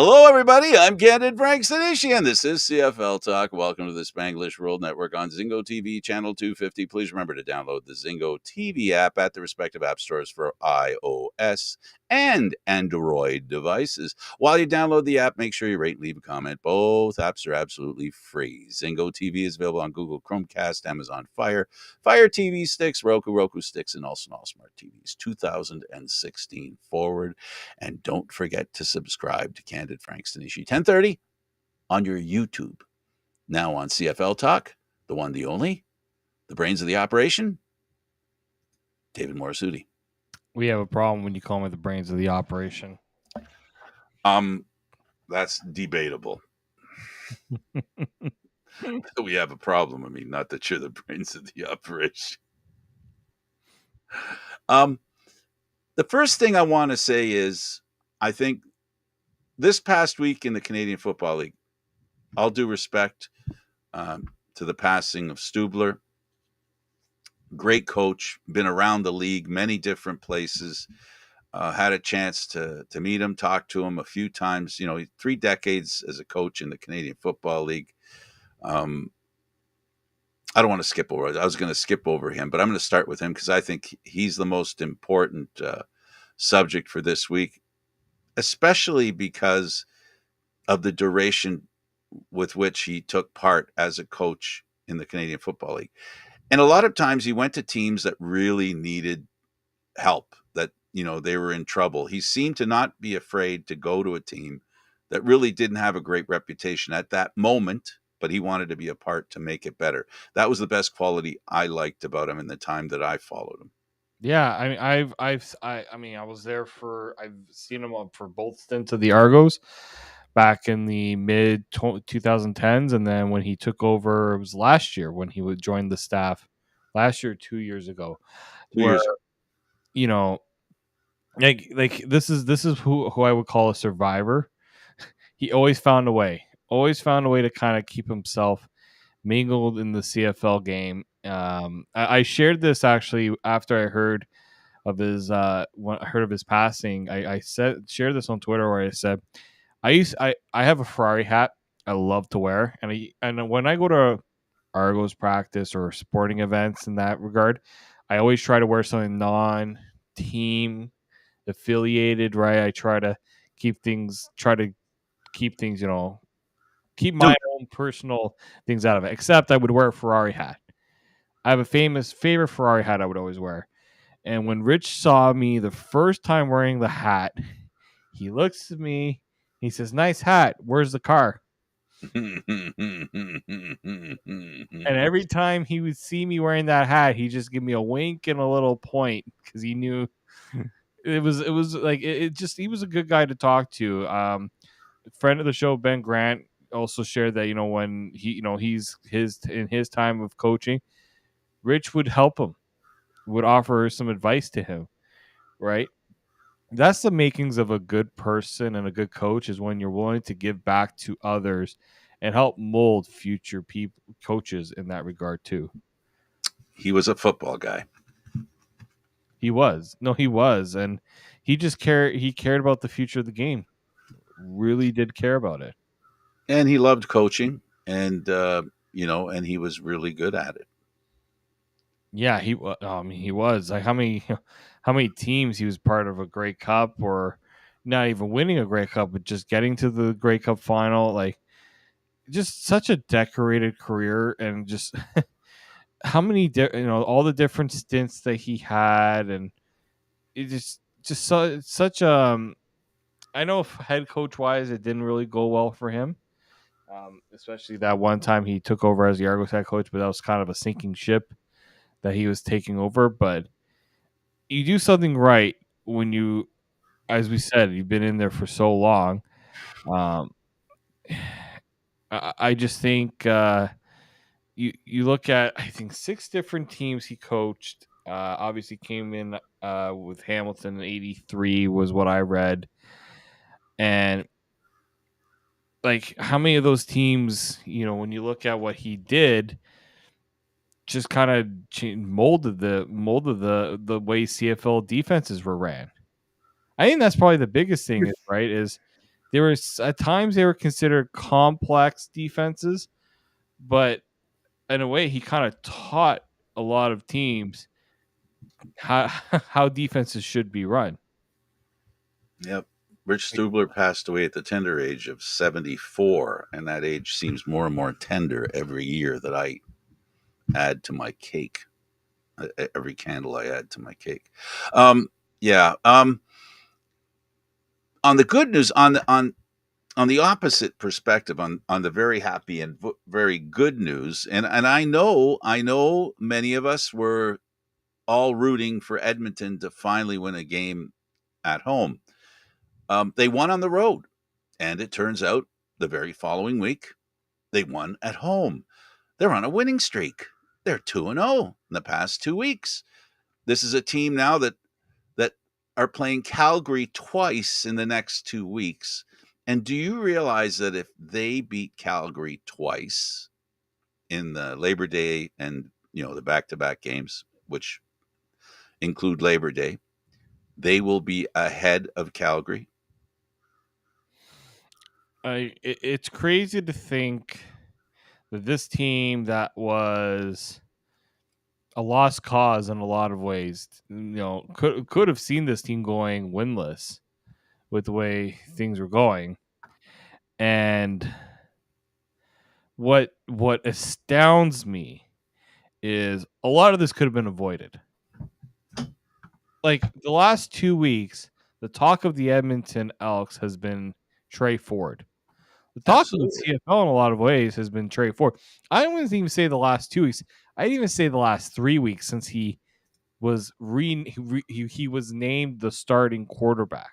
Hello, everybody. I'm Candid Stanisci, and this is CFL Talk. Welcome to the Spanglish World Network on Zingo TV, channel 250. Please remember to download the Zingo TV app at the respective app stores for iOS and Android devices. While you download the app, make sure you rate and leave a comment. Both apps are absolutely free. Zingo TV is available on Google Chromecast, Amazon Fire TV sticks, Roku sticks, and also on all smart TVs 2016 forward. And don't forget to subscribe to Candid Stanisci 10:30 on your YouTube. Now on CFL Talk, the one, the only, the brains of the operation, David Morassutti. We have a problem when you call me the brains of the operation. That's debatable. We have a problem. I mean, not that you're the brains of the operation. The first thing I want to say is, I think this past week in the Canadian Football League, all due respect to the passing of Stubler, great coach, been around the league, many different places, had a chance to meet him, talk to him a few times, 3 decades as a coach in the Canadian Football League. I don't want to skip over it. I was going to skip over him, but I'm going to start with him because I think he's the most important subject for this week, especially because of the duration with which he took part as a coach in the Canadian Football League. And a lot of times he went to teams that really needed help, that, they were in trouble. He seemed to not be afraid to go to a team that really didn't have a great reputation at that moment, but he wanted to be a part to make it better. That was the best quality I liked about him in the time that I followed him. Yeah, I mean, I was there I've seen him for both stints of the Argos back in the mid 2010s, and then when he took over, it was last year when he would join the staff. Last year, 2 years ago, where like this is who I would call a survivor. He always found a way to kind of keep himself mingled in the CFL game. I shared this actually after I heard of his passing. I shared this on Twitter where I said I have a Ferrari hat I love to wear, and when I go to Argos practice or sporting events in that regard, I always try to wear something non-team affiliated, right? I try to keep things, keep my own personal things out of it. Except I would wear a Ferrari hat. I have a favorite Ferrari hat I would always wear. And when Rich saw me the first time wearing the hat, he looks at me, he says, "Nice hat. Where's the car?" And every time he would see me wearing that hat, he'd just give me a wink and a little point because he knew it was like he was a good guy to talk to. Friend of the show, Ben Grant, also shared that when he's in his time of coaching, Rich would help him, would offer some advice to him, right? That's the makings of a good person and a good coach, is when you're willing to give back to others and help mold future coaches in that regard too. He was a football guy. He was, and he just cared about the future of the game. Really did care about it. And he loved coaching, and and he was really good at it. Yeah, he was. Like, how many teams he was part of a Grey Cup, or not even winning a Grey Cup, but just getting to the Grey Cup final. Like, just such a decorated career, and just how many all the different stints that he had, and it just such I know head coach wise it didn't really go well for him, especially that one time he took over as the Argos head coach, but that was kind of a sinking ship that he was taking over. But you do something right when you, as we said, you've been in there for so long. I just think you look at, I think, 6 different teams he coached. Obviously came in with Hamilton in '83 was what I read. And like, how many of those teams, when you look at what he did, just kind of molded the way CFL defenses were ran. I think that's probably the biggest thing, right? Is There were at times they were considered complex defenses, but in a way, he kind of taught a lot of teams how how defenses should be run. Yep. Rich Stubler passed away at the tender age of 74, and that age seems more and more tender every year that I add to my cake. Every candle I add to my cake. Yeah. On the good news, on the opposite perspective, on the very happy and very good news, and I know many of us were all rooting for Edmonton to finally win a game at home. They won on the road, and it turns out the very following week they won at home. They're on a winning streak. They're 2-0 in the past 2 weeks. This is a team now that are playing Calgary twice in the next 2 weeks. And do you realize that if they beat Calgary twice in the Labor Day and the back-to-back games, which include Labor Day, they will be ahead of Calgary? It's crazy to think that this team that was a lost cause in a lot of ways, could have seen this team going winless with the way things were going. And what astounds me is a lot of this could have been avoided. Like the last 2 weeks, the talk of the Edmonton Elks has been Trey Ford. The talk of the Absolutely. CFL in a lot of ways has been Trey Ford. I wouldn't even say the last 2 weeks. I'd even say the last 3 weeks since he was he was named the starting quarterback.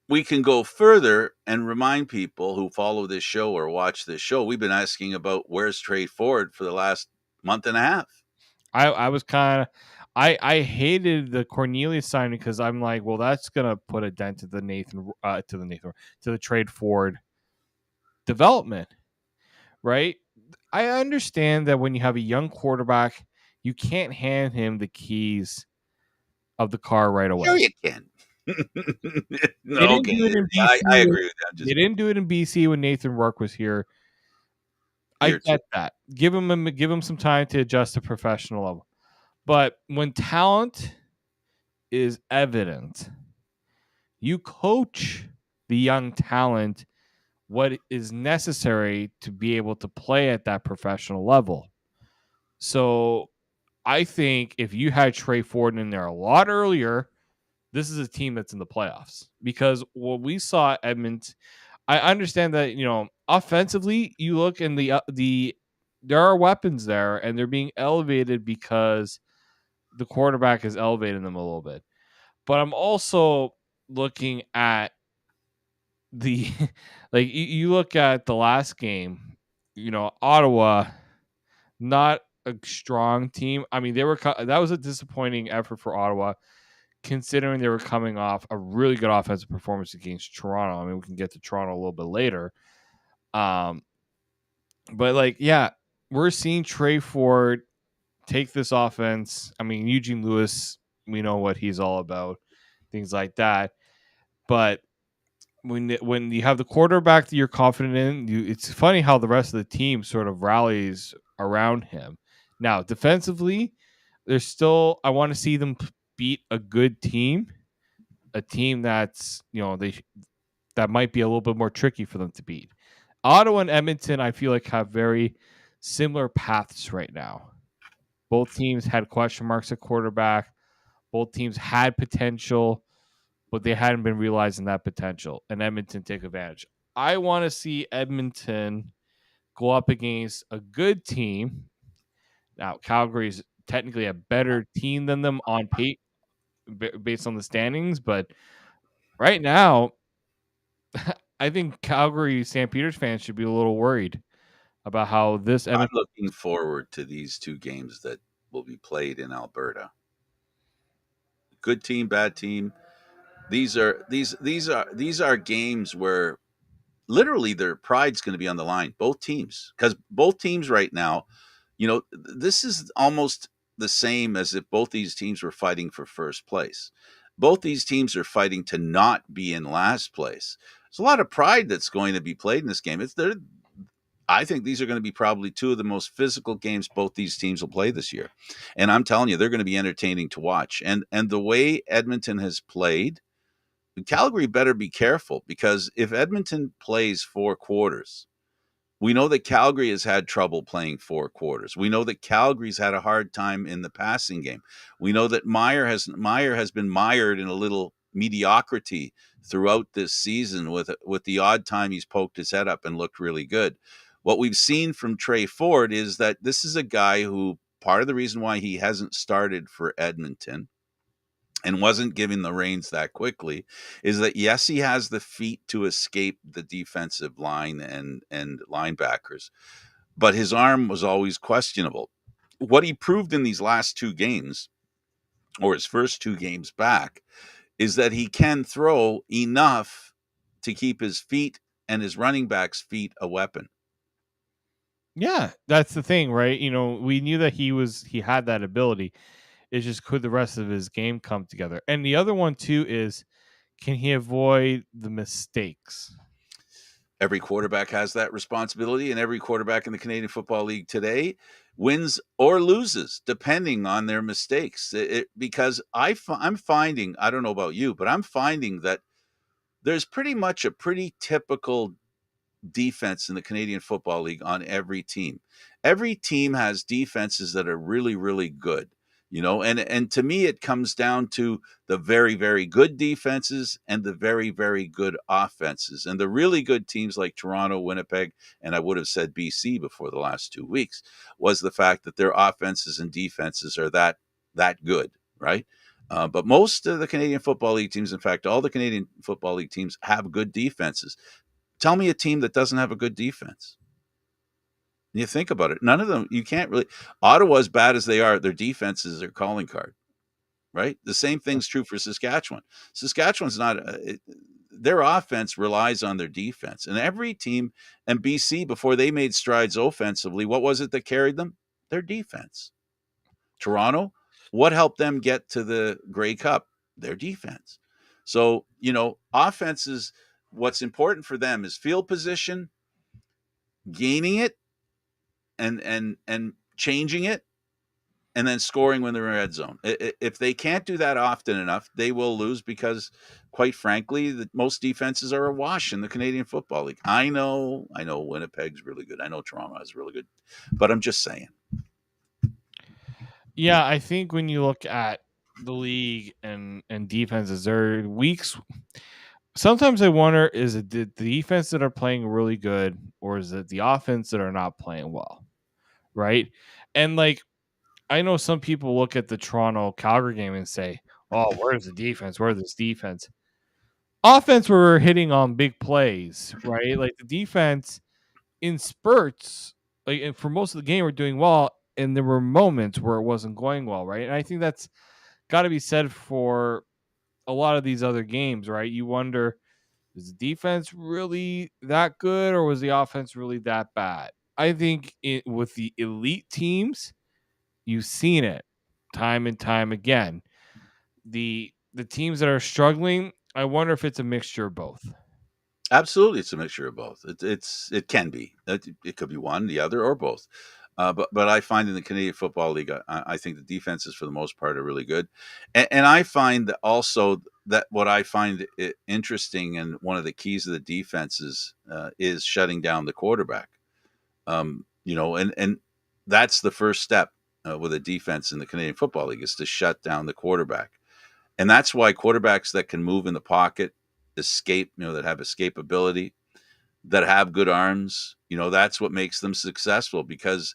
We can go further and remind people who follow this show or watch this show. We've been asking about where's Trey Ford for the last month and a half. I was kind of I hated the Cornelius signing because I'm like, well, that's gonna put a dent to to the Trade Ford development, right? I understand that when you have a young quarterback, you can't hand him the keys of the car right Sure, away. you can. They No, didn't okay, do it in I BC. agree with that. They Just didn't do it in BC when Nathan Rourke was here. I here too. get that. Give him some time to adjust to professional level. But when talent is evident, you coach the young talent what is necessary to be able to play at that professional level. So I think if you had Trey Ford in there a lot earlier, this is a team that's in the playoffs. Because what we saw at Edmonton, I understand that offensively, you look in the there are weapons there, and they're being elevated because the quarterback is elevating them a little bit. But I'm also looking at the like you look at the last game, Ottawa, not a strong team. I mean, that was a disappointing effort for Ottawa, considering they were coming off a really good offensive performance against Toronto. I mean, we can get to Toronto a little bit later. Um, but like, yeah, we're seeing Trey Ford take this offense. I mean, Eugene Lewis, we know what he's all about, things like that. But when you have the quarterback that you're confident in, it's funny how the rest of the team sort of rallies around him. Now, defensively, there's still I want to see them beat a good team, a team that's that might be a little bit more tricky for them to beat. Ottawa and Edmonton, I feel like have very similar paths right now. Both teams had question marks at quarterback. Both teams had potential, but they hadn't been realizing that potential, and Edmonton take advantage. I want to see Edmonton go up against a good team. Now, Calgary's technically a better team than them on paper based on the standings, but right now, I think Calgary St. Peter's fans should be a little worried about how this I'm Edmonton. looking forward to these two games that will be played in Alberta. Good team, bad team. These are games where literally their pride's going to be on the line. Both teams, because both teams right now, this is almost the same as if both these teams were fighting for first place. Both these teams are fighting to not be in last place. there's a lot of pride that's going to be played in this game. I think these are going to be probably two of the most physical games both these teams will play this year. And I'm telling you, they're going to be entertaining to watch. And the way Edmonton has played, Calgary better be careful, because if Edmonton plays 4 quarters, we know that Calgary has had trouble playing 4 quarters. We know that Calgary's had a hard time in the passing game. We know that Meyer has been mired in a little mediocrity throughout this season, with the odd time he's poked his head up and looked really good. What we've seen from Trey Ford is that this is a guy who, part of the reason why he hasn't started for Edmonton and wasn't given the reins that quickly, is that yes, he has the feet to escape the defensive line and linebackers, but his arm was always questionable. What he proved in these last 2 games, or his first 2 games back, is that he can throw enough to keep his feet and his running back's feet a weapon. Yeah, that's the thing, right? We knew that he had that ability. It's just, could the rest of his game come together? And the other one too is, can he avoid the mistakes? Every quarterback has that responsibility, and every quarterback in the Canadian Football League today wins or loses depending on their mistakes. Because I'm finding, I don't know about you, but I'm finding that there's pretty much a pretty typical defense in the Canadian Football League on every team. Every team has defenses that are really, really good, and to me, it comes down to the very, very good defenses and the very, very good offenses. And the really good teams like Toronto, Winnipeg, and I would have said BC before the last 2 weeks, was the fact that their offenses and defenses are that good, right? But most of the Canadian Football League teams, in fact, all the Canadian Football League teams, have good defenses. Tell me a team that doesn't have a good defense. You think about it. None of them, you can't really. Ottawa, as bad as they are, their defense is their calling card, right? The same thing's true for Saskatchewan. Saskatchewan's not, their offense relies on their defense. And every team, and BC, before they made strides offensively, what was it that carried them? Their defense. Toronto, what helped them get to the Grey Cup? Their defense. So, offenses, what's important for them is field position, gaining it, and changing it, and then scoring when they're in red zone. If they can't do that often enough, they will lose, because, quite frankly, most defenses are awash in the Canadian Football League. I know Winnipeg's really good. I know Toronto is really good, but I'm just saying. Yeah, I think when you look at the league and defenses, there are weeks. Sometimes I wonder, is it the defense that are playing really good, or is it the offense that are not playing well? Right. And I know some people look at the Toronto Calgary game and say, "Oh, where's the defense? Where's this defense?" Offense, we're hitting on big plays, right? Like the defense in spurts, and for most of the game, we're doing well, and there were moments where it wasn't going well, right? And I think that's got to be said for a lot of these other games, right? You wonder, is the defense really that good, or was the offense really that bad? I think with the elite teams, you've seen it time and time again. The teams that are struggling, I wonder if it's a mixture of both. Absolutely, it's a mixture of both. It can be. It could be one, the other, or both. But I find in the Canadian Football League, I think the defenses for the most part are really good, and I find that also that what I find interesting, and one of the keys of the defenses, is shutting down the quarterback. And that's the first step with a defense in the Canadian Football League, is to shut down the quarterback. And that's why quarterbacks that can move in the pocket, escape, that have escapability, that have good arms, that's what makes them successful, because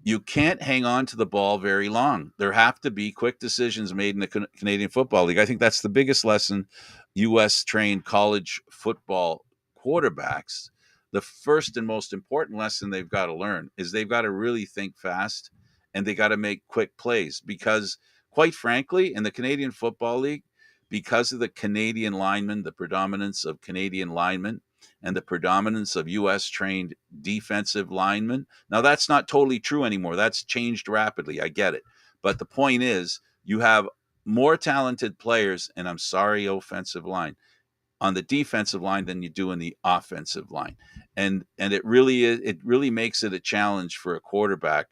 you can't hang on to the ball very long. There have to be quick decisions made in the Canadian Football League. I think that's the biggest lesson U.S. trained college football quarterbacks. The first and most important lesson they've got to learn is they've got to really think fast, and they got to make quick plays, because, quite frankly, in the Canadian Football League, because of the Canadian linemen, the predominance of Canadian linemen, and the predominance of U.S. trained defensive linemen. Now, that's not totally true anymore. That's changed rapidly. I get it. But the point is, you have more talented players, and I'm sorry, offensive line, on the defensive line than you do in the offensive line, and it really makes it a challenge for a quarterback.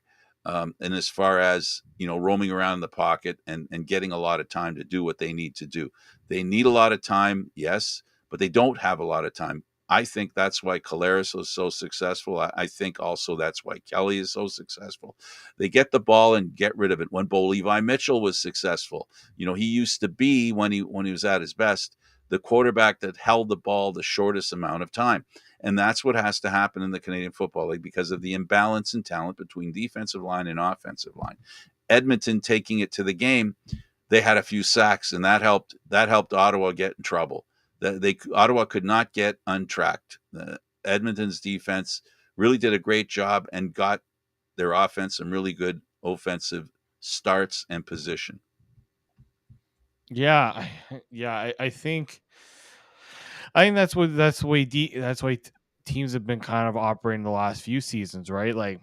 And as far as roaming around in the pocket and getting a lot of time to do what they need to do, they need a lot of time, yes, but they don't have a lot of time. I think that's why Collaros was so successful. I think also that's why Kelly is so successful. They get the ball and get rid of it. When Bo Levi Mitchell was successful, he used to be, when he was at his best, the quarterback that held the ball the shortest amount of time. And that's what has to happen in the Canadian Football League because of the imbalance in talent between defensive line and offensive line. Edmonton taking it to the game, they had a few sacks, and that helped Ottawa get in trouble. Ottawa could not get untracked. Edmonton's defense really did a great job and got their offense some really good offensive starts and position. Yeah, yeah. I think that's why teams have been kind of operating the last few seasons, right? Like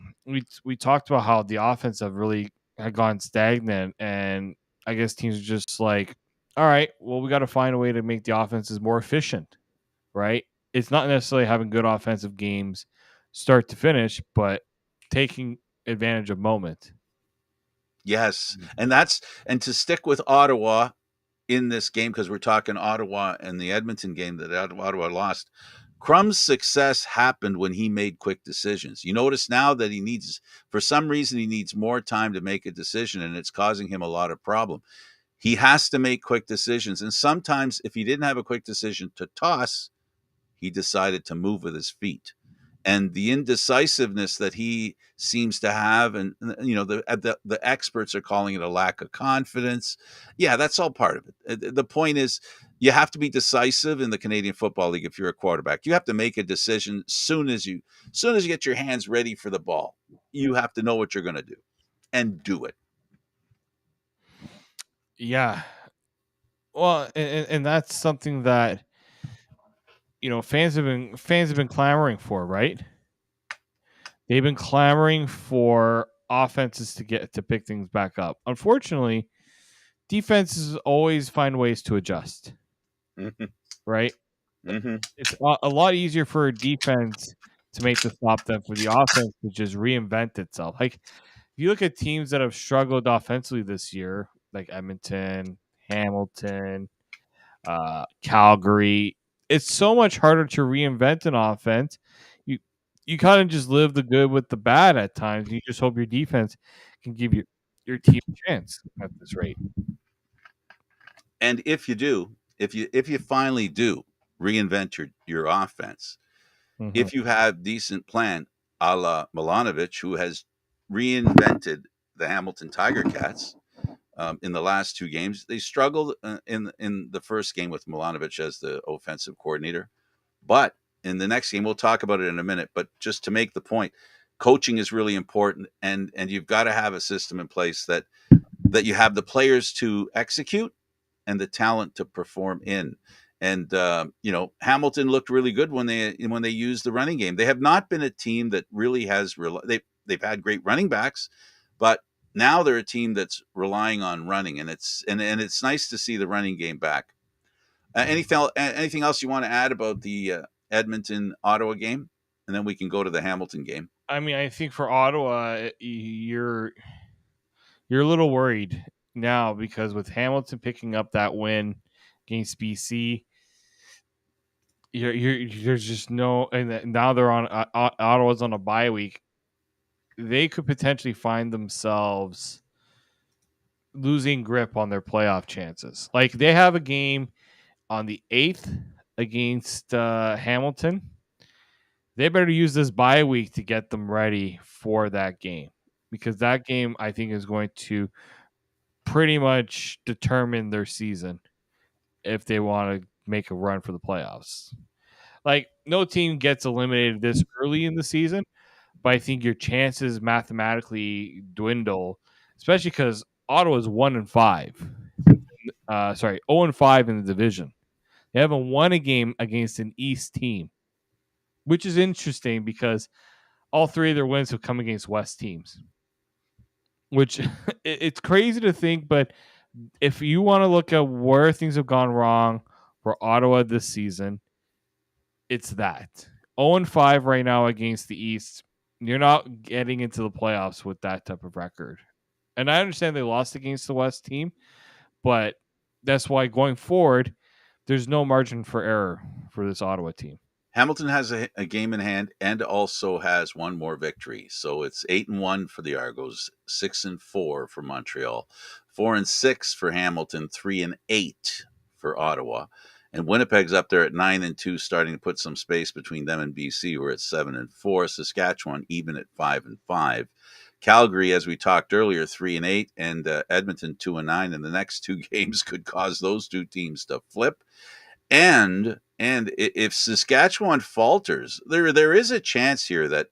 we talked about how the offense have really had gone stagnant, and I guess teams are just like, all right, well, we got to find a way to make the offenses more efficient, right? It's not necessarily having good offensive games start to finish, but taking advantage of moment. Yes, and to stick with Ottawa in this game, because we're talking Ottawa and the Edmonton game that Ottawa lost. Crum's success happened when he made quick decisions. You notice now that for some reason, he needs more time to make a decision, and it's causing him a lot of problem. He has to make quick decisions, and sometimes if he didn't have a quick decision to toss, he decided to move with his feet. And the indecisiveness that he seems to have, and the experts are calling it a lack of confidence. Yeah, that's all part of it. The point is, you have to be decisive in the Canadian Football League. If you're a quarterback, you have to make a decision soon as you get your hands ready for the ball. You have to know what you're going to do and do it. Yeah, well, and that's something that fans have been clamoring for, right? They've been clamoring for offenses to pick things back up. Unfortunately, defenses always find ways to adjust, Mm-hmm. right? Mm-hmm. It's a lot easier for a defense to make the stop than for the offense to just reinvent itself. Like if you look at teams that have struggled offensively this year, like Edmonton, Hamilton, Calgary, it's so much harder to reinvent an offense. You kind of just live the good with the bad at times. You just hope your defense can give your team a chance at this rate. And if you finally do reinvent your offense, Mhm. if you have decent plan, a la Milanovic, who has reinvented the Hamilton Tiger Cats in the last two games. They struggled in the first game with Milanovic as the offensive coordinator, but in the next game, we'll talk about it in a minute. But just to make the point, coaching is really important, and you've got to have a system in place that you have the players to execute and the talent to perform in. And Hamilton looked really good when they used the running game. They have not been a team that really has they've had great running backs, but now they're a team that's relying on running, and it's nice to see the running game back. Anything else you want to add about the Edmonton Ottawa game, and then we can go to the Hamilton game. I mean, I think for Ottawa, you're a little worried now because with Hamilton picking up that win against BC, there's just no, and now they're on Ottawa's on a bye week. They could potentially find themselves losing grip on their playoff chances. Like they have a game on the 8th against Hamilton. They better use this bye week to get them ready for that game because that game I think is going to pretty much determine their season if they want to make a run for the playoffs. Like no team gets eliminated this early in the season, but I think your chances mathematically dwindle, especially because Ottawa's 1-5. Sorry, 0-5 in the division. They haven't won a game against an East team, which is interesting because all three of their wins have come against West teams. Which it's crazy to think, but if you want to look at where things have gone wrong for Ottawa this season, it's that 0-5 right now against the East. You're not getting into the playoffs with that type of record. And I understand they lost against the West team, but that's why going forward, there's no margin for error for this Ottawa team. Hamilton has a game in hand and also has one more victory. So it's 8-1 for the Argos, 6-4 for Montreal, 4-6 for Hamilton, 3-8 for Ottawa. And Winnipeg's up there at 9-2, starting to put some space between them and BC, who are at 7-4. Saskatchewan even at 5-5. Calgary, as we talked earlier, 3-8, and Edmonton 2-9. And the next two games could cause those two teams to flip. And if Saskatchewan falters, there is a chance here that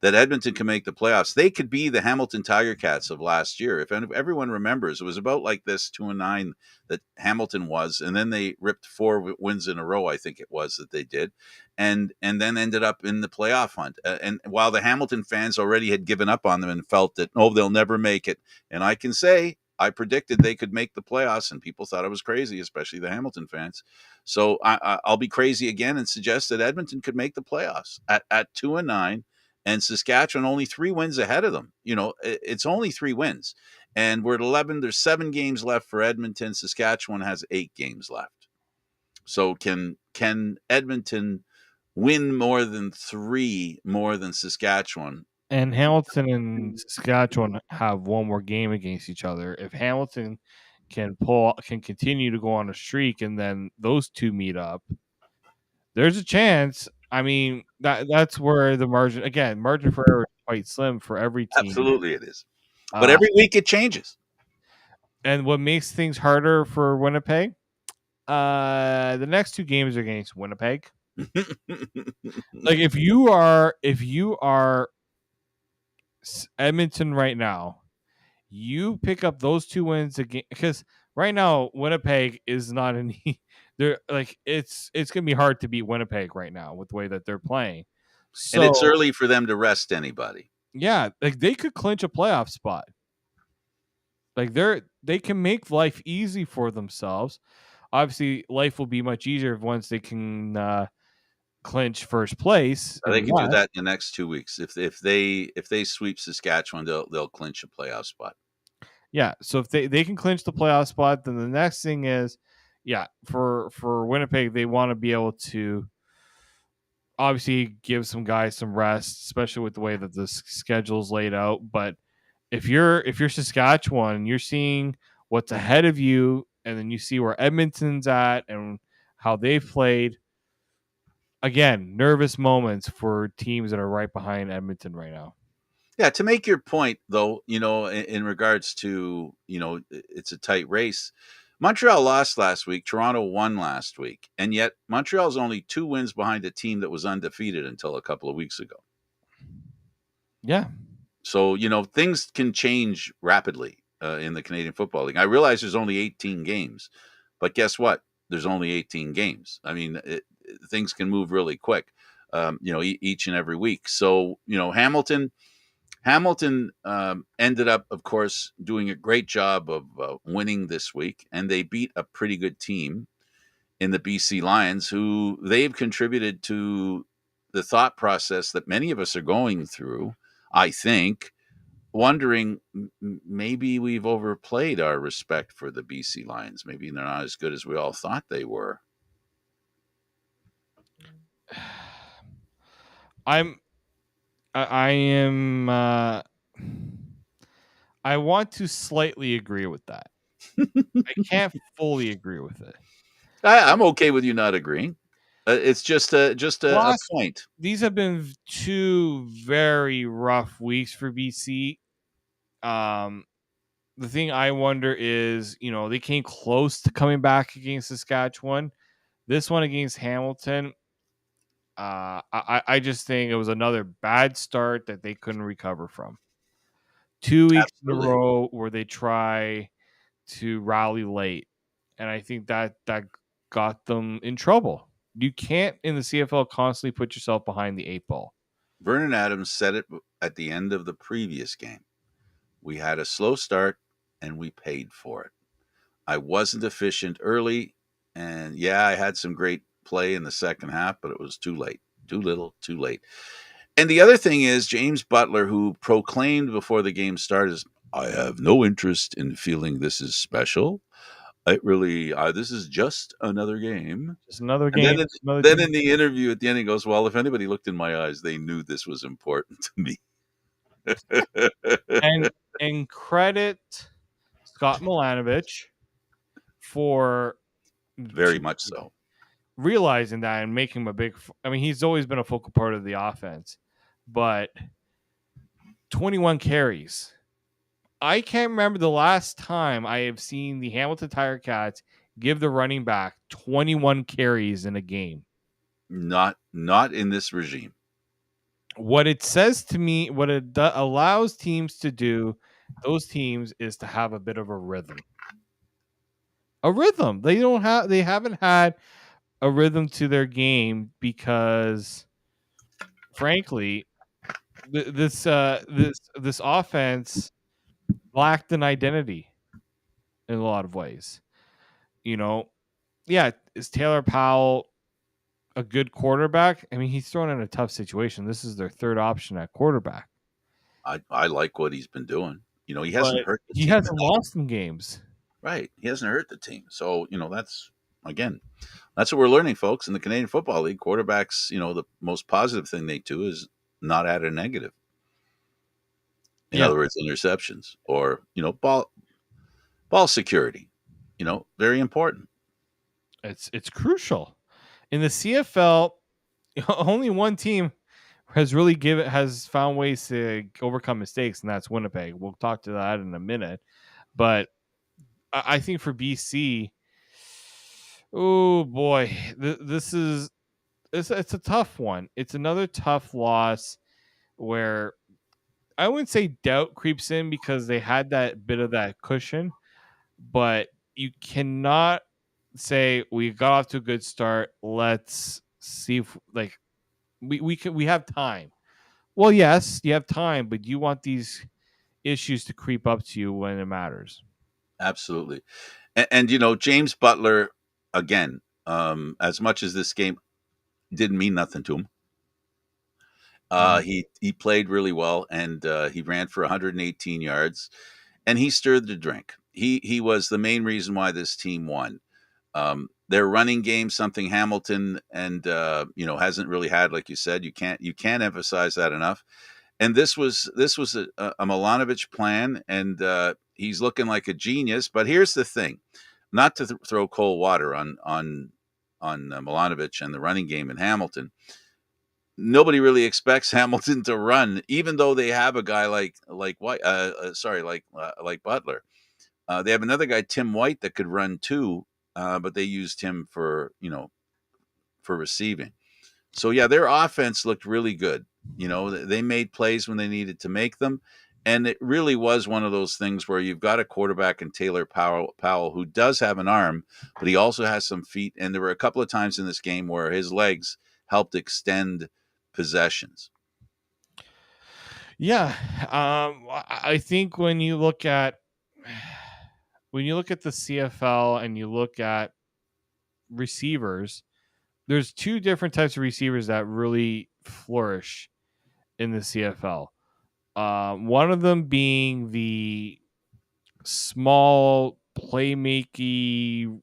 Edmonton can make the playoffs. They could be the Hamilton Tiger Cats of last year. If everyone remembers, it was about like this 2-9 that Hamilton was, and then they ripped 4 wins in a row, I think it was, that they did, and then ended up in the playoff hunt. And while the Hamilton fans already had given up on them and felt that, oh, they'll never make it, and I can say I predicted they could make the playoffs, and people thought I was crazy, especially the Hamilton fans. So I'll be crazy again and suggest that Edmonton could make the playoffs at 2-9, and Saskatchewan only 3 wins ahead of them. It's only 3 wins, and we're at 11. There's 7 games left for Edmonton. Saskatchewan has 8 games left. So can Edmonton win more than 3 more than Saskatchewan? And Hamilton and Saskatchewan have one more game against each other. If Hamilton can continue to go on a streak and then those two meet up, there's a chance. I mean, that's where the margin for error is quite slim for every team. Absolutely, it is. But Uh, every week it changes. and what makes things harder for Winnipeg? The next two games are against Winnipeg. Like if you are Edmonton right now, you pick up those 2 wins again because right now Winnipeg is not in. They're like it's gonna be hard to beat Winnipeg right now with the way that they're playing. And it's So early for them to rest anybody. yeah, like they could clinch a playoff spot. Like they can make life easy for themselves. Obviously, life will be much easier once they can clinch first place in They the can do West. that in the next 2 weeks. If they sweep Saskatchewan, they'll clinch a playoff spot. Yeah, so if they can clinch the playoff spot, then the next thing is, yeah, for Winnipeg, they want to be able to obviously give some guys some rest, especially with the way that the schedule's laid out. But if you're Saskatchewan, you're seeing what's ahead of you, and then you see where Edmonton's at and how they've played. Again, nervous moments for teams that are right behind Edmonton right now. Yeah, to make your point though, in regards to, it's a tight race. Montreal lost last week, Toronto won last week, and yet Montreal's only 2 wins behind a team that was undefeated until a couple of weeks ago. Yeah, So, things can change rapidly in the Canadian Football League. I realize there's only 18 games, but guess what? There's only 18 games. I mean, things can move really quick, each and every week. So, Hamilton ended up, of course, doing a great job of winning this week, and they beat a pretty good team in the BC Lions, who they've contributed to the thought process that many of us are going through, I think, wondering maybe we've overplayed our respect for the BC Lions. Maybe they're not as good as we all thought they were. I'm I am I want to slightly agree with that. I can't fully agree with it. I'm okay with you not agreeing. It's just a Last point. These have been 2 very rough weeks for BC. Um the thing I wonder is, they came close to coming back against Saskatchewan. This one against Hamilton, I just think it was another bad start that they couldn't recover from. 2 weeks in a Absolutely. row where they try to rally late, and I think that got them in trouble. You can't in the CFL constantly put yourself behind the 8 ball. Vernon Adams said it at the end of the previous game. We had a slow start and we paid for it. I wasn't efficient early. And yeah, I had some great play in the second half, but it was too late, too little, too late. And the other thing is James Butler, who proclaimed before the game started, "I have no interest in feeling this is special. It really, this is just another game." Just another And game, just another then team. in the interview at the end, he goes, "Well, if anybody looked in my eyes, they knew this was important to me." And credit Scott Milanovic for Very much so. realizing that and making him a big. I mean, he's always been a focal part of the offense, but 21 carries. I can't remember the last time I have seen the Hamilton Tiger Cats give the running back 21 carries in a game. Not in this regime. What it says to me, what it allows teams to do, those teams, is to have a bit of a rhythm. A rhythm. They haven't had a rhythm to their game because, frankly, this offense lacked an identity in a lot of ways. You know, yeah, is Taylor Powell a good quarterback? I mean, he's thrown in a tough situation. This is their third option at quarterback, I like what he's been doing. He but hasn't hurt the he team hasn't at all. lost in games. Right. He hasn't hurt the team. So, again, that's what we're learning, folks. In the Canadian Football League, quarterbacks, the most positive thing they do is not add a negative. In Yeah, other words, interceptions or, ball security, very important. it's crucial in the CFL. Only one team has found ways to overcome mistakes, and that's Winnipeg. We'll talk to that in a minute, but I think for BC, oh boy, this is it's a tough one. It's another tough loss where I wouldn't say doubt creeps in because they had that bit of that cushion, but you cannot say we got off to a good start. Let's see if we have time. Well, yes, you have time, but you want these issues to creep up to you when it matters. Absolutely. And James Butler, again, as much as this game didn't mean nothing to him, Mhm. he played really well, and he ran for 118 yards, and he stirred the drink. He was the main reason why this team won. Their running game, something Hamilton and hasn't really had, like you said. You can't emphasize that enough. And this was a Milanovic plan, and he's looking like a genius. But here's the thing: not to throw cold water on Milanovic and the running game in Hamilton. Nobody really expects Hamilton to run, even though they have a guy like White. Like Butler. They have another guy, Tim White, that could run too, but they used him for receiving. So yeah, their offense looked really good. They made plays when they needed to make them, and it really was one of those things where you've got a quarterback in Taylor Powell who does have an arm, but he also has some feet. And there were a couple of times in this game where his legs helped extend possessions. Yeah, I think when you look at the CFL and you look at receivers, there's two different types of receivers that really flourish in the CFL. One of them being the small playmaking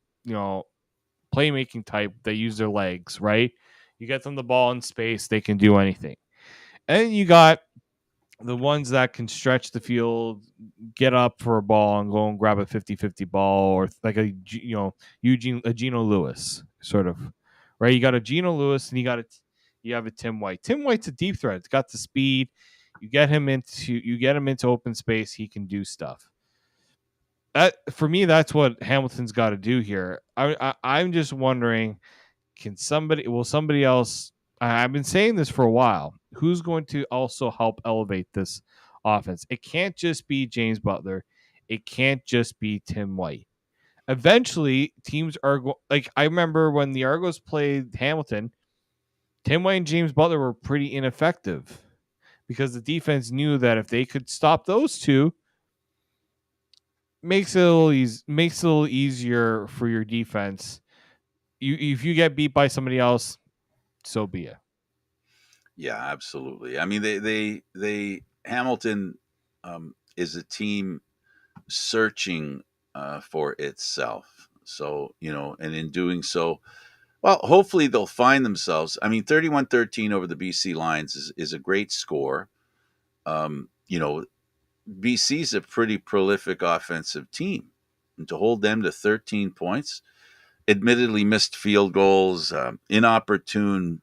type that use their legs, right? You get them the ball in space, they can do anything. And you got the ones that can stretch the field, get up for a ball and go and grab a 50-50 ball, or like a Geno Lewis sort of, right? You got a Geno Lewis and you have a Tim White. Tim White's a deep threat. It's got the speed. You get him into open space, he can do stuff. That for me, that's what Hamilton's got to do here. I'm just wondering, will somebody else? I've been saying this for a while. Who's going to also help elevate this offense? It can't just be James Butler. It can't just be Tim White. Eventually, teams are like I remember when the Argos played Hamilton. Tim White and James Butler were pretty ineffective because the defense knew that if they could stop those two, makes it a little easier for your defense if you get beat by somebody else, so be it. Yeah, absolutely. I mean, they Hamilton is a team searching for itself. So, and in doing so, well, hopefully they'll find themselves. I mean, 31-13 over the BC Lions is a great score. You know, BC's a pretty prolific offensive team. And to hold them to 13 points, admittedly missed field goals, inopportune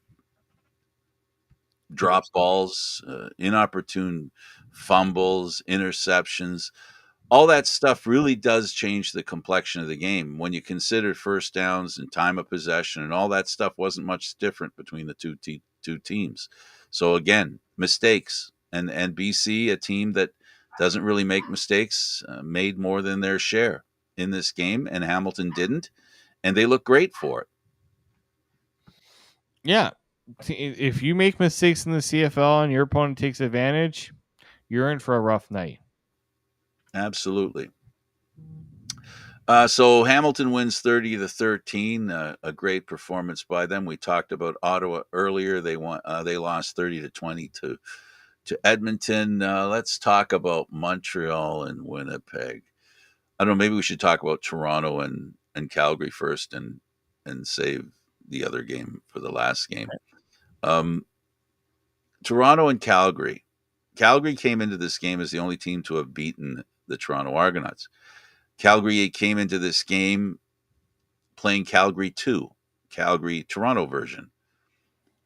drop Interest. balls, inopportune fumbles, interceptions. All that stuff really does change the complexion of the game when you consider first downs and time of possession, and all that stuff wasn't much different between the two teams. So again, mistakes, and BC, a team that doesn't really make mistakes, made more than their share in this game, and Hamilton didn't, and they look great for it. Yeah. If you make mistakes in the CFL and your opponent takes advantage, you're in for a rough night. Absolutely. So Hamilton wins 30-13. A great performance by them. We talked about Ottawa earlier. They won. They lost 30-20 to Edmonton. Let's talk about Montreal and Winnipeg. I don't know. Maybe we should talk about Toronto and Calgary first, and save the other game for the last game. Um, Toronto and Calgary. Calgary came into this game as the only team to have beaten the Toronto Argonauts. Calgary came into this game playing Calgary 2, Calgary Toronto version.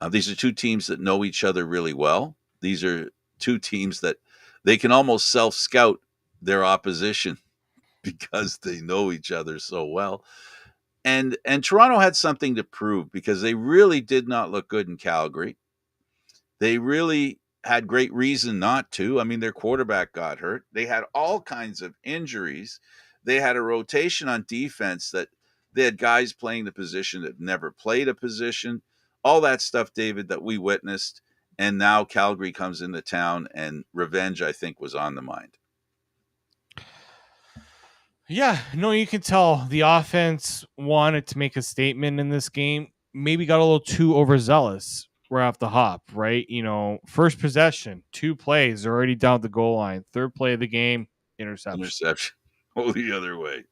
These are two teams that know each other really well. These are two teams that they can almost self scout their opposition because they know each other so well. And Toronto had something to prove because they really did not look good in Calgary. They really had great reason not to. I mean, their quarterback got hurt. They had all kinds of injuries. They had a rotation on defense that they had guys playing the position that never played a position. All that stuff, David, that we witnessed. And now Calgary comes into town, and revenge, I think, was on the mind. Yeah, no, you can tell the offense wanted to make a statement in this game. Maybe got a little too overzealous right off the hop, right? First possession, 2 plays, they're already down the goal line. Third play of the game, interception. Interception. Oh, the other way.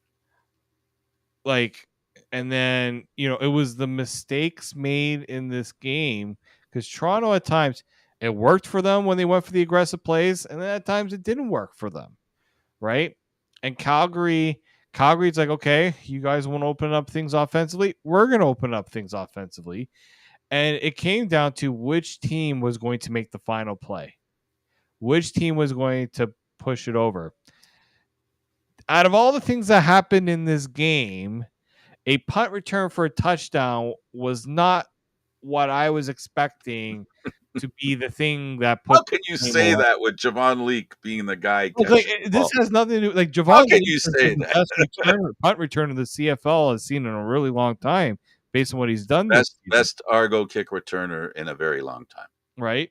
Like, and then, it was the mistakes made in this game because Toronto at times it worked for them when they went for the aggressive plays, and then at times it didn't work for them, right? And Calgary's like, okay, you guys want to open up things offensively? We're going to open up things offensively. And it came down to which team was going to make the final play, which team was going to push it over. Out of all the things that happened in this game, a punt return for a touchdown was not what I was expecting to be the thing that put How can you the game say away. that with Javon Leake being the guy Like, catching the this ball? has nothing to do. Like, How Javon can Leach you has say been the that? best punt returner the CFL has seen in a really long time, based on what he's done this Best season, best Argo kick returner in a very long time. right?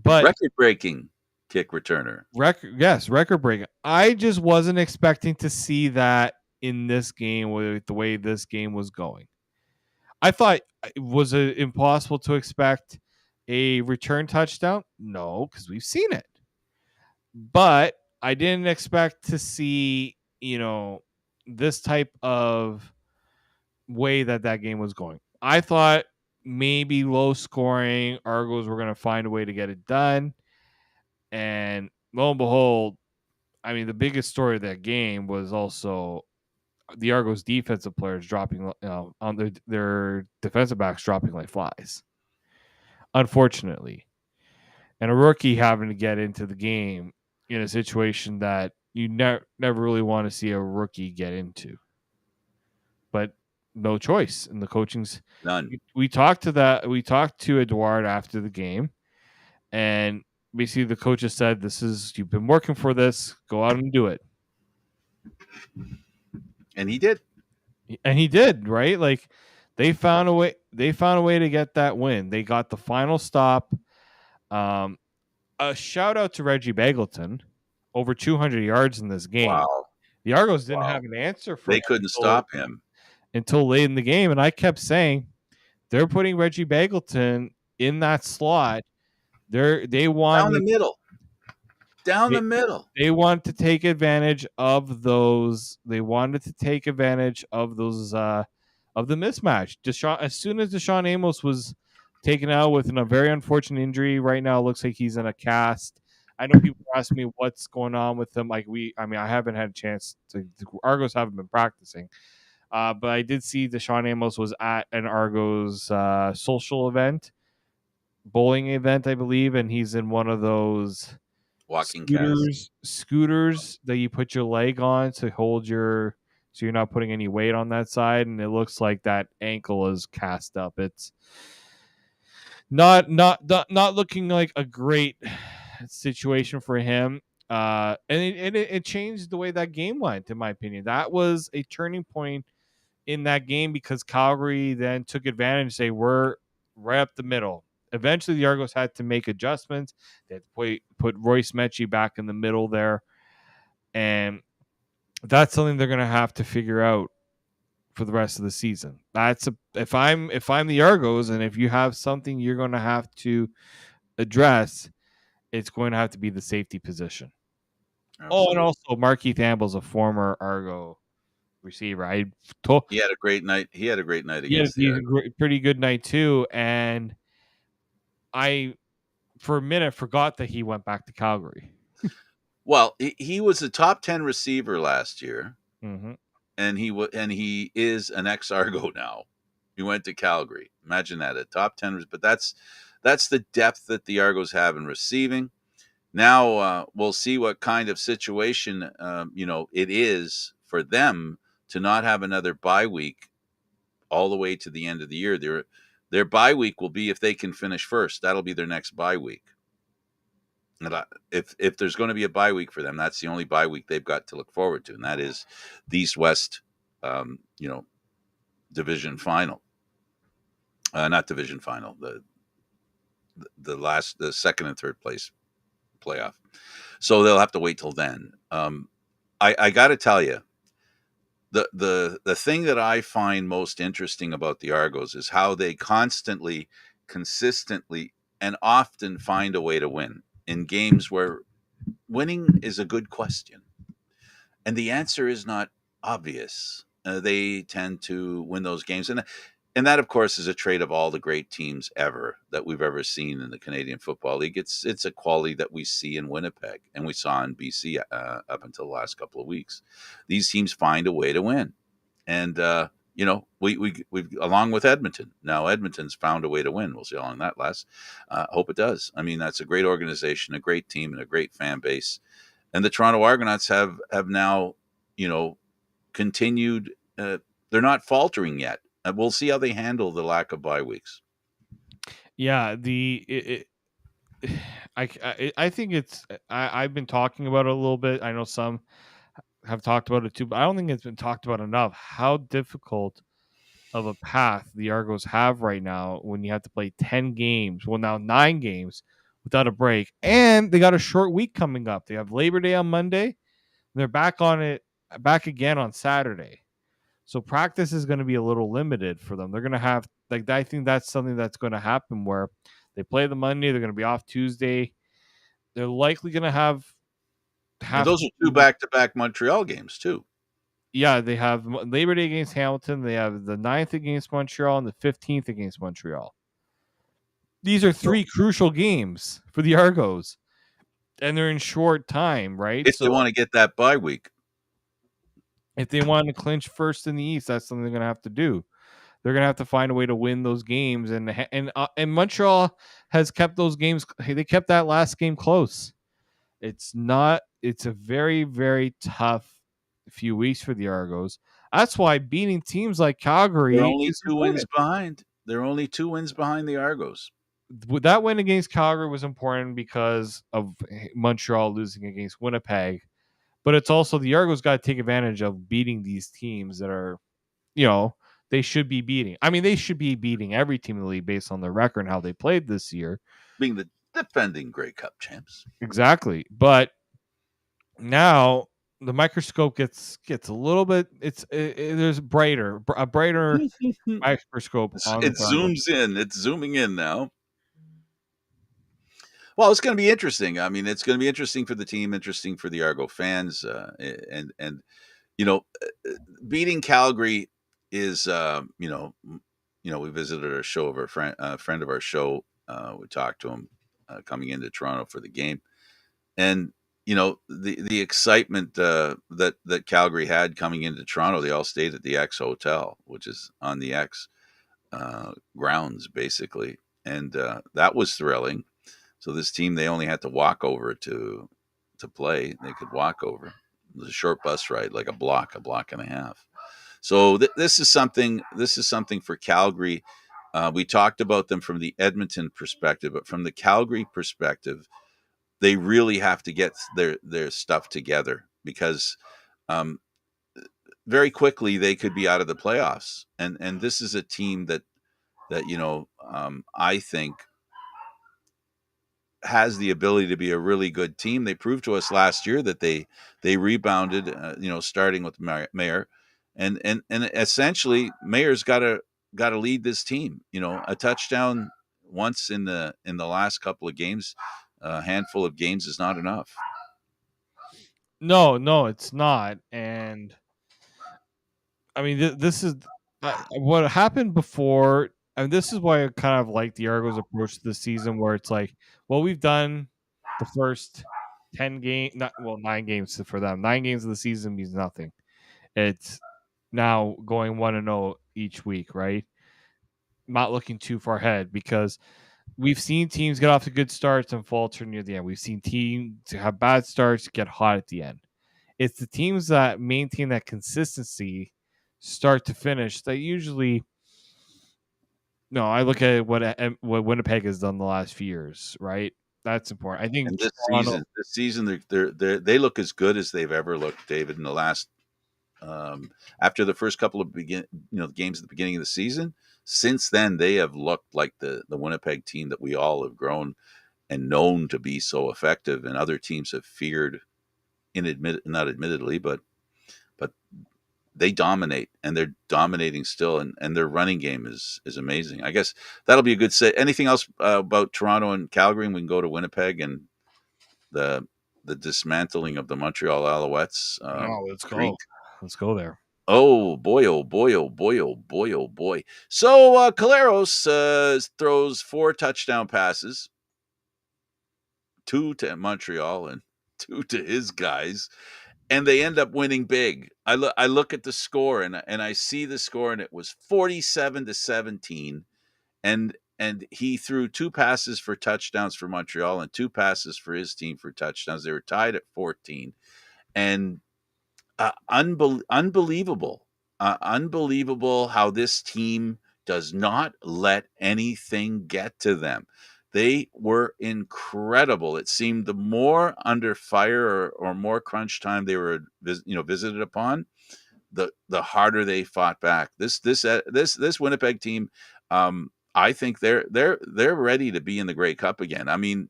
But Record breaking kick returner. record breaking. I just wasn't expecting to see that in this game with the way this game was going. I thought was it impossible to expect a return touchdown? No, because we've seen it. But I didn't expect to see, this type of way that game was going. I thought maybe low scoring Argos were going to find a way to get it done. And lo and behold, I mean, the biggest story of that game was also the Argos defensive players dropping, on their defensive backs dropping like flies, unfortunately. And a rookie having to get into the game in a situation that you never really want to see a rookie get into. But no choice. And the coaching's None. we talked to Eduard after the game, and basically the coach has said, "This is you've been working for this. Go out and do it." And he did. And he did, right? Like they found a way. They found a way to get that win. They got the final stop. Um, a shout out to Reggie Bagleton, over 200 yards in this game. Wow. The Argos didn't Wow. have an answer for They him. couldn't So stop him. until late in the game, and I kept saying they're putting Reggie Bagleton in that slot. They Down the wanted middle. Down they, the middle. they wanted to take advantage of those. They wanted to take advantage of those of the mismatch. As soon as Deshaun Amos was taken out with a very unfortunate injury, right now it looks like he's in a cast. I know people ask me what's going on with him. I haven't had a chance to. The Argos haven't been practicing, but I did see Deshaun Amos was at an Argos social event, bowling event, I believe, and he's in one of those Walking cast. scooters that you put your leg on to hold your, so you're not putting any weight on that side, and it looks like that ankle is cast up. It's not looking like a great situation for him. And it changed the way that game went, in my opinion. That was a turning point in that game because Calgary then took advantage. They were right up the middle. Eventually, the Argos had to make adjustments. They had to put Royce Mechie back in the middle there, and that's something they're going to have to figure out for the rest of the season. If I'm the Argos, and if you have something you're going to have to address, it's going to have to be the safety position. Absolutely. Oh, and also Markeith Amble's a former Argo receiver. I told He had a great night. He had a great night he had against the Argos. a pretty good night too, and I for a minute forgot that he went back to Calgary. Well, he was a top 10 receiver last year, Mm-hmm. and he is an ex Argo now. He went to Calgary. Imagine that, a top 10. But that's the depth that the Argos have in receiving. Now we'll see what kind of situation it is for them to not have another bye week all the way to the end of the year. Their bye week will be if they can finish first. That'll be their next bye week. And if there's going to be a bye week for them, that's the only bye week they've got to look forward to, and that is the East West, division final. Not division final. The second and third place playoff. So they'll have to wait till then. I got to tell you, the thing that I find most interesting about the Argos is how they constantly, consistently, and often find a way to win in games where winning is a good question. And the answer is not obvious. They tend to win those games. And that, of course, is a trait of all the great teams ever that we've ever seen in the Canadian Football League. It's a quality that we see in Winnipeg and we saw in BC up until the last couple of weeks. These teams find a way to win. And, we along with Edmonton. Now Edmonton's found a way to win. We'll see how long that lasts. Hope it does. I mean, that's a great organization, a great team, and a great fan base. And the Toronto Argonauts have now, continued. They're not faltering yet. We'll see how they handle the lack of bye weeks. Yeah, I think it's I've been talking about it a little bit. I know some have talked about it too, but I don't think it's been talked about enough. How difficult of a path the Argos have right now when you have to play 10 games, well now 9 games without a break, and they got a short week coming up. They have Labor Day on Monday, and they're back again on Saturday. So practice is going to be a little limited for them. They're going to have I think that's something that's going to happen where they play the Monday, they're going to be off Tuesday. They're likely going to have And those are two back-to-back Montreal games too. Yeah, they have Labor Day against Hamilton. They have the 9th against Montreal and the 15th against Montreal. These are 3 crucial games for the Argos, and they're in short time, right? If they want to get that bye week. If they want to clinch first in the East, that's something they're going to have to do. They're going to have to find a way to win those games, and Montreal has kept those games. They kept that last game close. It's a very, very tough few weeks for the Argos. That's why beating teams like Calgary They're only is 2 wins behind. They're only 2 wins behind the Argos. That win against Calgary was important because of Montreal losing against Winnipeg, but it's also the Argos got to take advantage of beating these teams that are, they should be beating. I mean, they should be beating every team in the league based on their record and how they played this year. Being the defending Grey Cup champs. Exactly. But now the microscope gets a little bit. There's a brighter microscope on the It Broncos. zooms in. It's zooming in now. Well, it's going to be interesting. I mean, it's going to be interesting for the team, interesting for the Argo fans, and you know, beating Calgary is we visited our show of our friend of our show. We talked to him coming into Toronto for the game, and the excitement that Calgary had coming into Toronto. They all stayed at the X Hotel, which is on the X grounds, basically, and that was thrilling. So this team, they only had to walk over to play. They could walk over. It was a short bus ride, like a block and a half. So this is something. This is something for Calgary. We talked about them from the Edmonton perspective, but from the Calgary perspective, they really have to get their stuff together because um, very quickly they could be out of the playoffs. And this is a team that I think has the ability to be a really good team. They proved to us last year that they rebounded. Starting with Mayer, and essentially Mayer's got to lead this team. A touchdown once in the last couple of games, a handful of games is not enough. No, no, it's not. And I mean, this is what happened before. And this is why I kind of like the Argos' approach to the season, where it's like, well, we've done the first 9 games for them. 9 games of the season means nothing. It's now going 1-0 each week, right? Not looking too far ahead because we've seen teams get off to good starts and falter near the end. We've seen teams have bad starts, get hot at the end. It's the teams that maintain that consistency start to finish that usually. No, I look at what Winnipeg has done the last few years, right? That's important. I think And Toronto. this season, they look as good as they've ever looked, David. In the last after the first couple of games at the beginning of the season, since then they have looked like the Winnipeg team that we all have grown and known to be so effective, and other teams have feared, not admittedly, but they dominate, and they're dominating still, and their running game is amazing. I guess that'll be a good set. Anything else about Toronto and Calgary? And we can go to Winnipeg and the the dismantling of the Montreal Alouettes No, let's streak. go. Let's go there. Oh boy! Oh boy! Oh boy! Oh boy! Oh boy! So Caleros throws 4 touchdown passes, 2 to Montreal and 2 to his guys, and they end up winning big. I look at the score and I see the score, and it was 47-17, and he threw 2 passes for touchdowns for Montreal and 2 passes for his team for touchdowns. They were tied at 14, and unbelievable, unbelievable how this team does not let anything get to them. They were incredible. It seemed the more under fire or more crunch time they were visited upon, the harder they fought back. This Winnipeg team, I think they're ready to be in the Grey Cup again. I mean,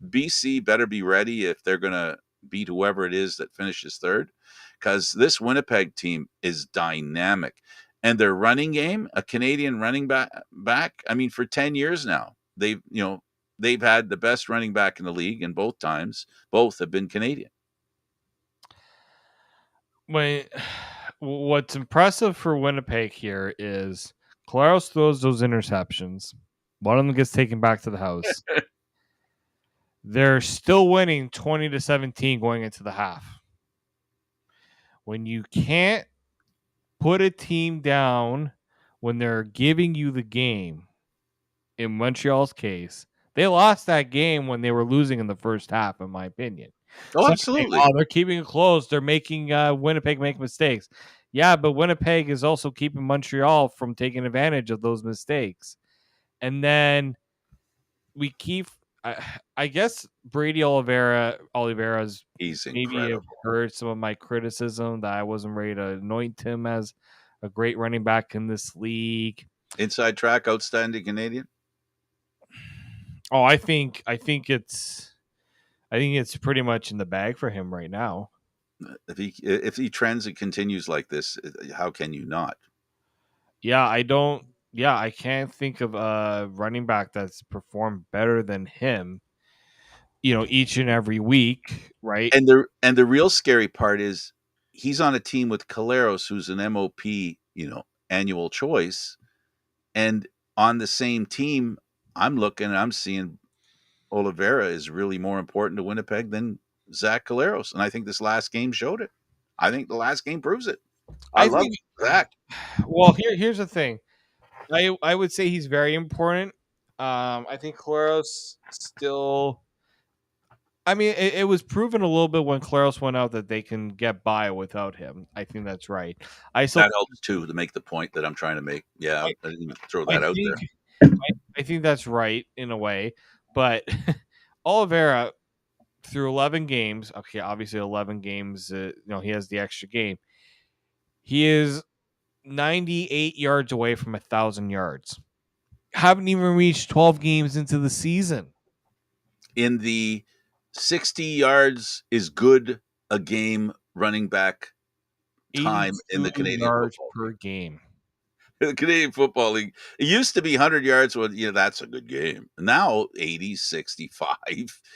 BC better be ready if they're going to beat whoever it is that finishes third, because this Winnipeg team is dynamic, and their running game, a Canadian running back. I mean, for 10 years now, they've had the best running back in the league, and both have been Canadian. Wait, what's impressive for Winnipeg here is Claros throws those interceptions. One of them gets taken back to the house. They're still winning 20-17 going into the half. When you can't put a team down when they're giving you the game, in Montreal's case, they lost that game when they were losing in the first half, in my opinion. Oh, Some think, absolutely. oh, they're keeping it close. They're making Winnipeg make mistakes. Yeah, but Winnipeg is also keeping Montreal from taking advantage of those mistakes. And then we keep, I guess, Brady Oliveira's He's maybe have incredible. heard some of my criticism that I wasn't ready to anoint him as a great running back in this league. Inside track, outstanding Canadian. Oh, I think it's pretty much in the bag for him right now. If he trends and continues like this, how can you not? Yeah, I don't. Yeah, I can't think of a running back that's performed better than him. Each and every week, right? And the real scary part is he's on a team with Caleros, who's an MOP, annual choice, and on the same team, I'm seeing Oliveira is really more important to Winnipeg than Zach Caleros, and I think this last game showed it. I think the last game proves it. I I love think. Zach. Well, here's the thing. I would say he's very important. I think Claros still. I mean, it was proven a little bit when Claros went out that they can get by without him. I think that's right. I still. That helps too to make the point that I'm trying to make. Yeah, I, I didn't even throw I that out think. there. I think that's right in a way, but Oliveira through 11 games. Okay, obviously 11 games. He has the extra game. He is 98 yards away from 1,000 yards. Haven't even reached 12 games into the season. In the 60 yards is good a game running back time in 82 the Canadian yards Football per League. game. The Canadian Football League. It used to be 100 yards. Well, that's a good game. Now 80, 65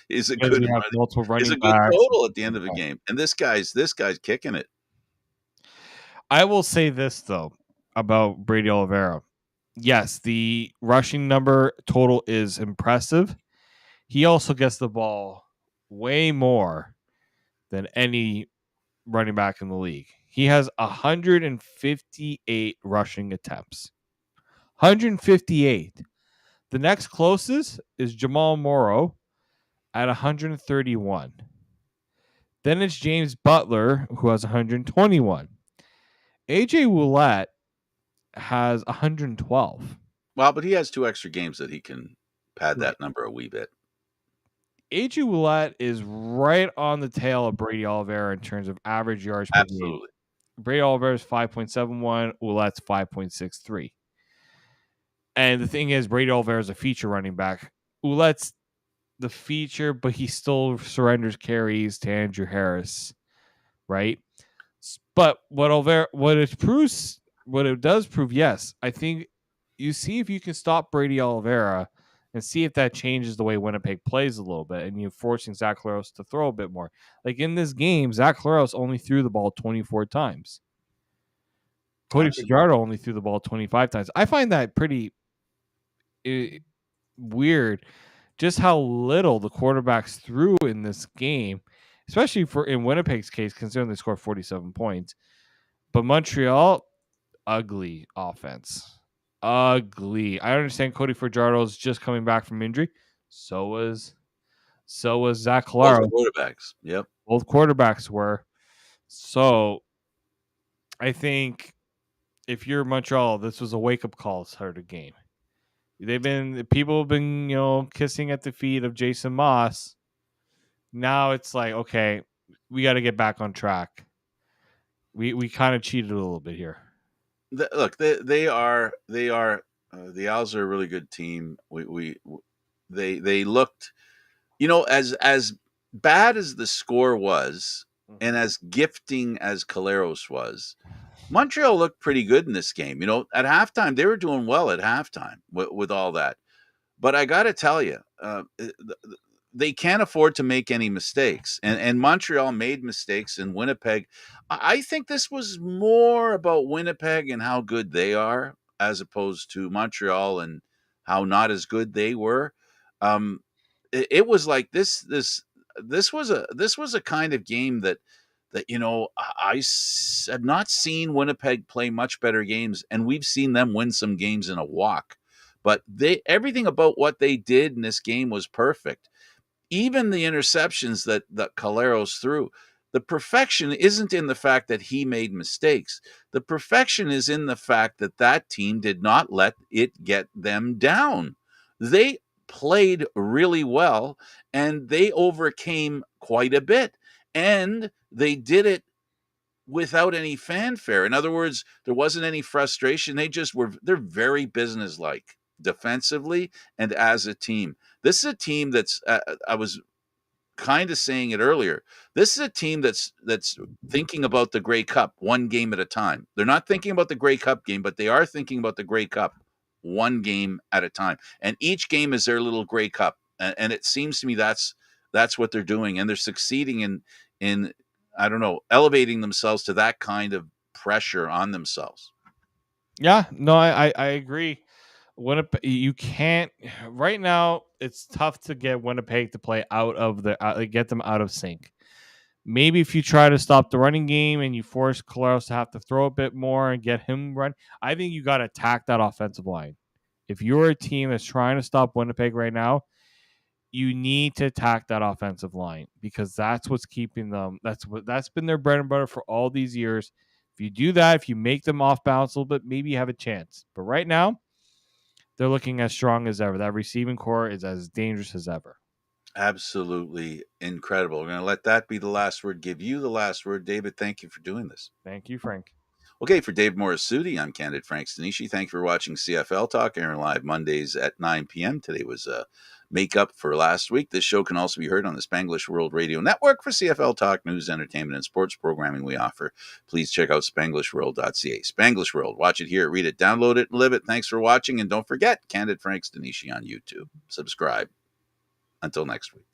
is a Because good you have running, multiple is running a good backs. total at the end of a game. And this guy's kicking it. I will say this though about Brady Oliveira. Yes, the rushing number total is impressive. He also gets the ball way more than any running back in the league. He has 158 rushing attempts. 158. The next closest is Jamal Morrow at 131. Then it's James Butler, who has 121. AJ Ouellette has 112. Well, but he has 2 extra games that he can pad Right. that number a wee bit. AJ Ouellette is right on the tail of Brady Oliveira in terms of average yards per game. Absolutely. Brady Oliveira is 5.71, Ouellette's 5.63. And the thing is, Brady Oliveira is a feature running back. Ouellette's the feature, but he still surrenders carries to Andrew Harris, right? But what it does prove, yes, I think you see if you can stop Brady Oliveira and see if that changes the way Winnipeg plays a little bit, and you're forcing Zach Claros to throw a bit more. Like in this game, Zach Claros only threw the ball 24 times. Cody Absolutely. Fajardo only threw the ball 25 times. I find that pretty weird, just how little the quarterbacks threw in this game, especially for in Winnipeg's case, considering they scored 47 points. But Montreal, ugly offense. Ugly. I understand Cody Fajardo's just coming back from injury. So was Zach Both Claro. quarterbacks. Yep. Both quarterbacks were. So I think if you're Montreal, this was a wake up call sort of game. People have been, kissing at the feet of Jason Moss. Now it's like, okay, we got to get back on track. We kind of cheated a little bit here. Look, they are the Owls are a really good team. They looked, as bad as the score was, and as gifting as Caleros was, Montreal looked pretty good in this game. At halftime they were doing well at halftime with all that. But I got to tell you, they can't afford to make any mistakes. And Montreal made mistakes in Winnipeg. I think this was more about Winnipeg and how good they are as opposed to Montreal and how not as good they were. It was like this was a kind of game that have not seen Winnipeg play much better games, and we've seen them win some games in a walk. But everything about what they did in this game was perfect. Even the interceptions that Caleros threw, the perfection isn't in the fact that he made mistakes. The perfection is in the fact that that team did not let it get them down. They played really well and they overcame quite a bit. And they did it without any fanfare. In other words, there wasn't any frustration. They're very businesslike defensively and as a team. This is a team that's I was kind of saying it earlier. This is a team that's thinking about the Grey Cup one game at a time. They're not thinking about the Grey Cup game, but they are thinking about the Grey Cup one game at a time. And each game is their little Grey Cup. And it seems to me that's what they're doing, and they're succeeding in I don't know, elevating themselves to that kind of pressure on themselves. Yeah, no, I agree. Winnipeg, you can't right now. It's tough to get Winnipeg to play out of get them out of sync. Maybe if you try to stop the running game and you force Collaros to have to throw a bit more and get him run, I think you got to attack that offensive line. If you're a team that's trying to stop Winnipeg right now, you need to attack that offensive line because that's what's keeping them. That's been their bread and butter for all these years. If you do that, if you make them off balance a little bit, maybe you have a chance. But right now, they're looking as strong as ever. That receiving core is as dangerous as ever. Absolutely incredible. We're going to let that be the last word. Give you the last word, David. Thank you for doing this. Thank you, Frank. Okay, for Dave Morassutti, I'm Candid Frank Stanisci. Thank you for watching CFL Talk, airing live Mondays at 9 p.m. Today was a makeup for last week. This show can also be heard on the Spanglish World Radio Network for CFL Talk, news, entertainment, and sports programming we offer. Please check out SpanglishWorld.ca. Spanglish World. Watch it, hear it, read it, download it, and live it. Thanks for watching, and don't forget, Candid Frank Stanisci on YouTube. Subscribe. Until next week.